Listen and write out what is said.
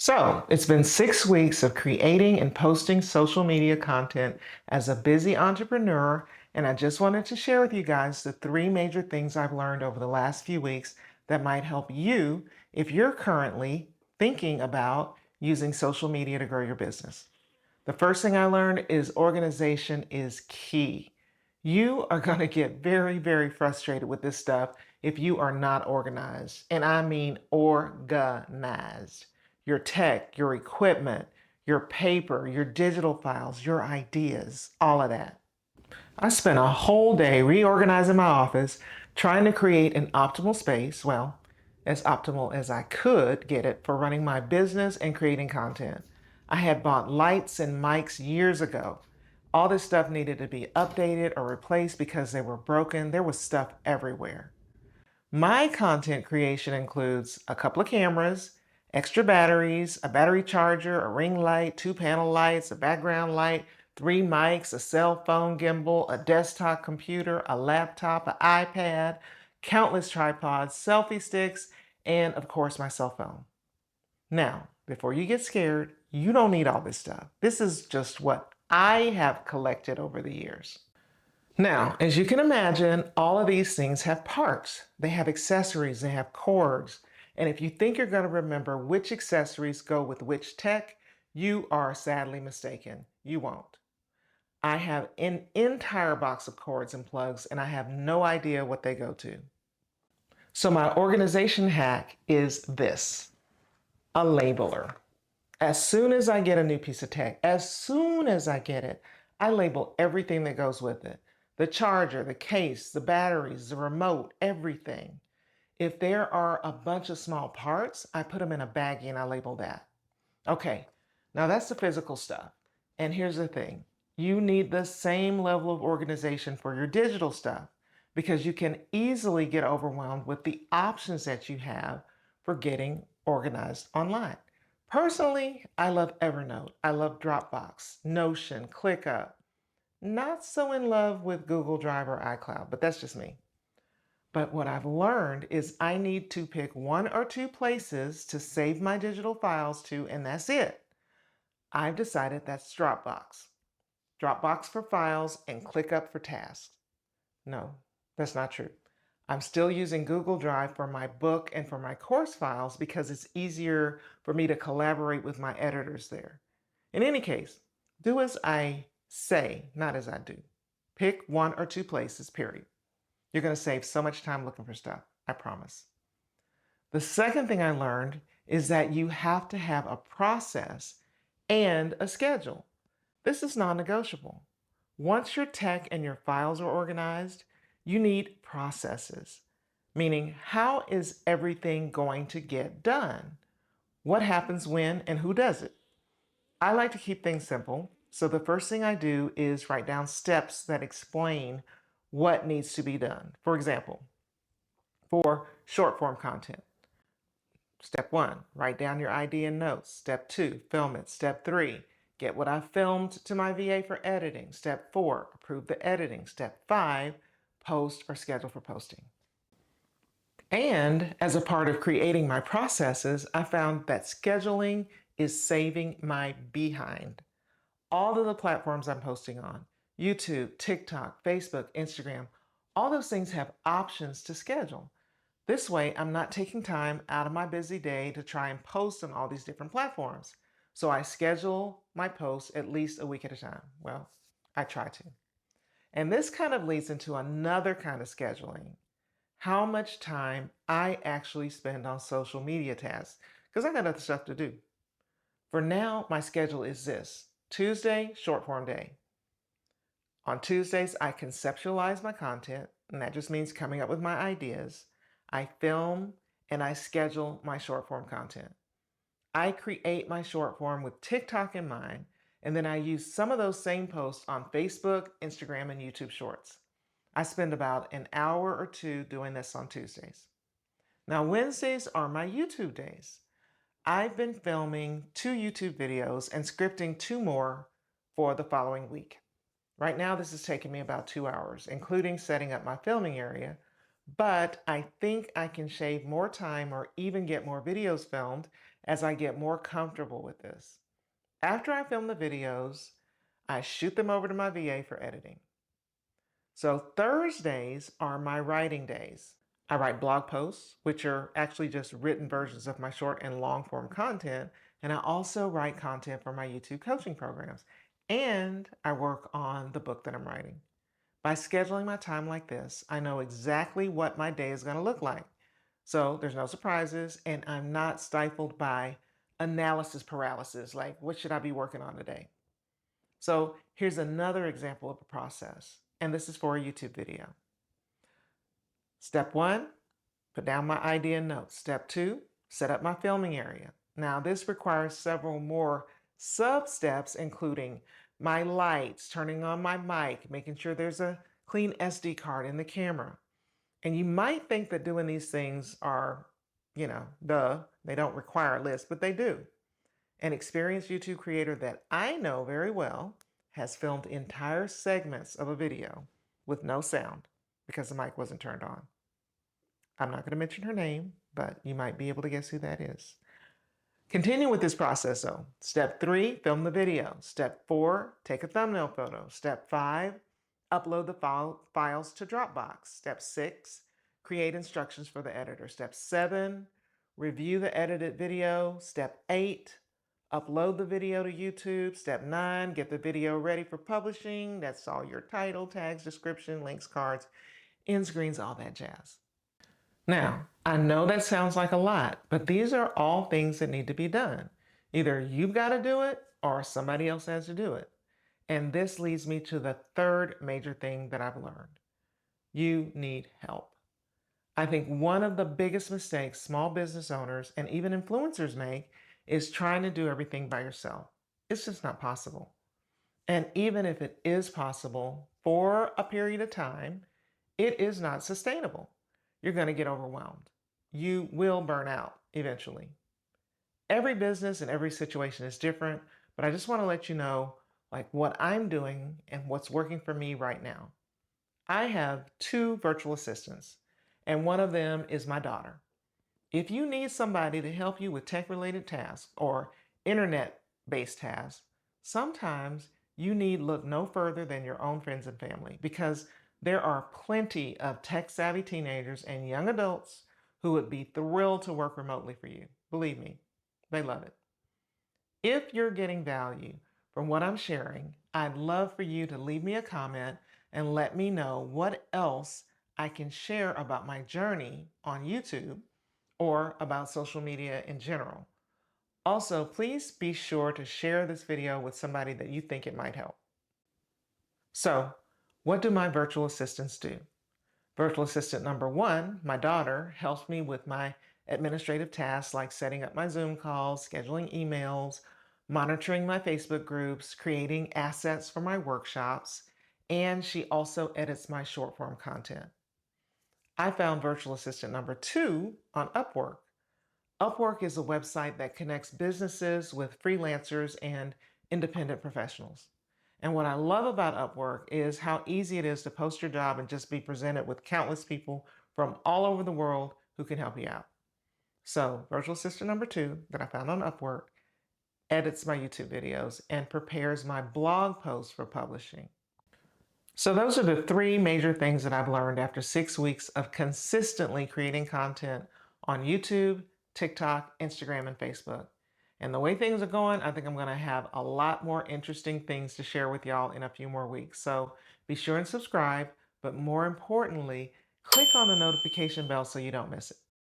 So, it's been 6 weeks of creating and posting social media content as a busy entrepreneur, and I just wanted to share with you guys the three major things I've learned over the last few weeks that might help you if you're currently thinking about using social media to grow your business. The first thing I learned is organization is key. You are going to get very, very frustrated with this stuff if you are not organized. And I mean organized. Your tech, your equipment, your paper, your digital files, your ideas, all of that. I spent a whole day reorganizing my office, trying to create an optimal space, well, as optimal as I could get it for running my business and creating content. I had bought lights and mics years ago. All this stuff needed to be updated or replaced because they were broken. There was stuff everywhere. My content creation includes a couple of cameras, extra batteries, a battery charger, a ring light, two panel lights, a background light, three mics, a cell phone gimbal, a desktop computer, a laptop, an iPad, countless tripods, selfie sticks, and of course my cell phone. Now, before you get scared, you don't need all this stuff. This is just what I have collected over the years. Now, as you can imagine, all of these things have parts. They have accessories, they have cords. And if you think you're going to remember which accessories go with which tech, you are sadly mistaken. You won't. I have an entire box of cords and plugs, and I have no idea what they go to. So my organization hack is this: a labeler. As soon as I get a new piece of tech, as soon as I get it, I label everything that goes with it. The charger, the case, the batteries, the remote, everything. If there are a bunch of small parts, I put them in a baggie and I label that. Okay, now that's the physical stuff. And here's the thing. You need the same level of organization for your digital stuff because you can easily get overwhelmed with the options that you have for getting organized online. Personally, I love Evernote. I love Dropbox, Notion, ClickUp. Not so in love with Google Drive or iCloud, but that's just me. But what I've learned is I need to pick one or two places to save my digital files to, and that's it. I've decided that's Dropbox. Dropbox for files and ClickUp for tasks. No, that's not true. I'm still using Google Drive for my book and for my course files because it's easier for me to collaborate with my editors there. In any case, do as I say, not as I do. Pick one or two places, period. You're going to save so much time looking for stuff, I promise. The second thing I learned is that you have to have a process and a schedule. This is non-negotiable. Once your tech and your files are organized, you need processes, meaning how is everything going to get done? What happens when and who does it? I like to keep things simple, so the first thing I do is write down steps that explain what needs to be done. For example, for short form content, step one, write down your idea and notes. Step two, film it. Step three, get what I filmed to my VA for editing. Step four, approve the editing. Step five, post or schedule for posting. And as a part of creating my processes, I found that scheduling is saving my behind. All of the platforms I'm posting on, YouTube, TikTok, Facebook, Instagram, all those things have options to schedule. This way, I'm not taking time out of my busy day to try and post on all these different platforms. So I schedule my posts at least a week at a time. Well, I try to. And this kind of leads into another kind of scheduling: how much time I actually spend on social media tasks, because I got other stuff to do. For now, my schedule is this: Tuesday, short form day. On Tuesdays, I conceptualize my content, and that just means coming up with my ideas. I film and I schedule my short form content. I create my short form with TikTok in mind, and then I use some of those same posts on Facebook, Instagram, and YouTube Shorts. I spend about an hour or two doing this on Tuesdays. Now, Wednesdays are my YouTube days. I've been filming 2 YouTube videos and scripting 2 more for the following week. Right now, this is taking me about 2 hours, including setting up my filming area, but I think I can shave more time or even get more videos filmed as I get more comfortable with this. After I film the videos, I shoot them over to my VA for editing. So Thursdays are my writing days. I write blog posts, which are actually just written versions of my short and long form content. And I also write content for my YouTube coaching programs. And I work on the book that I'm writing. By scheduling my time like this, I know exactly what my day is going to look like. So there's no surprises, and I'm not stifled by analysis paralysis, like what should I be working on today? So here's another example of a process, and this is for a YouTube video. Step 1, put down my idea and notes. Step 2, set up my filming area. Now this requires several more sub-steps, including my lights, turning on my mic, making sure there's a clean SD card in the camera. And you might think that doing these things are, they don't require a list, but they do. An experienced YouTube creator that I know very well has filmed entire segments of a video with no sound because the mic wasn't turned on. I'm not going to mention her name, but you might be able to guess who that is. Continue with this process though. Step 3, film the video. Step 4, take a thumbnail photo. Step 5, upload the files to Dropbox. Step 6, create instructions for the editor. Step 7, review the edited video. Step 8, upload the video to YouTube. Step 9, get the video ready for publishing. That's all your title, tags, description, links, cards, end screens, all that jazz. Now, I know that sounds like a lot, but these are all things that need to be done. Either you've got to do it or somebody else has to do it. And this leads me to the third major thing that I've learned. You need help. I think one of the biggest mistakes small business owners and even influencers make is trying to do everything by yourself. It's just not possible. And even if it is possible for a period of time, it is not sustainable. You're going to get overwhelmed. You will burn out eventually. Every business and every situation is different, but I just want to let you know like what I'm doing and what's working for me right now. I have 2 virtual assistants, and one of them is my daughter. If you need somebody to help you with tech-related tasks or internet-based tasks, sometimes you need look no further than your own friends and family because there are plenty of tech-savvy teenagers and young adults who would be thrilled to work remotely for you. Believe me, they love it. If you're getting value from what I'm sharing, I'd love for you to leave me a comment and let me know what else I can share about my journey on YouTube or about social media in general. Also, please be sure to share this video with somebody that you think it might help. So, what do my virtual assistants do? Virtual assistant number 1, my daughter, helps me with my administrative tasks like setting up my Zoom calls, scheduling emails, monitoring my Facebook groups, creating assets for my workshops, and she also edits my short form content. I found virtual assistant number 2 on Upwork. Upwork is a website that connects businesses with freelancers and independent professionals. And what I love about Upwork is how easy it is to post your job and just be presented with countless people from all over the world who can help you out. So, virtual assistant number 2 that I found on Upwork edits my YouTube videos and prepares my blog posts for publishing. So those are the 3 major things that I've learned after 6 weeks of consistently creating content on YouTube, TikTok, Instagram, and Facebook. And the way things are going, I think I'm going to have a lot more interesting things to share with y'all in a few more weeks. So be sure and subscribe, but more importantly, click on the notification bell so you don't miss it.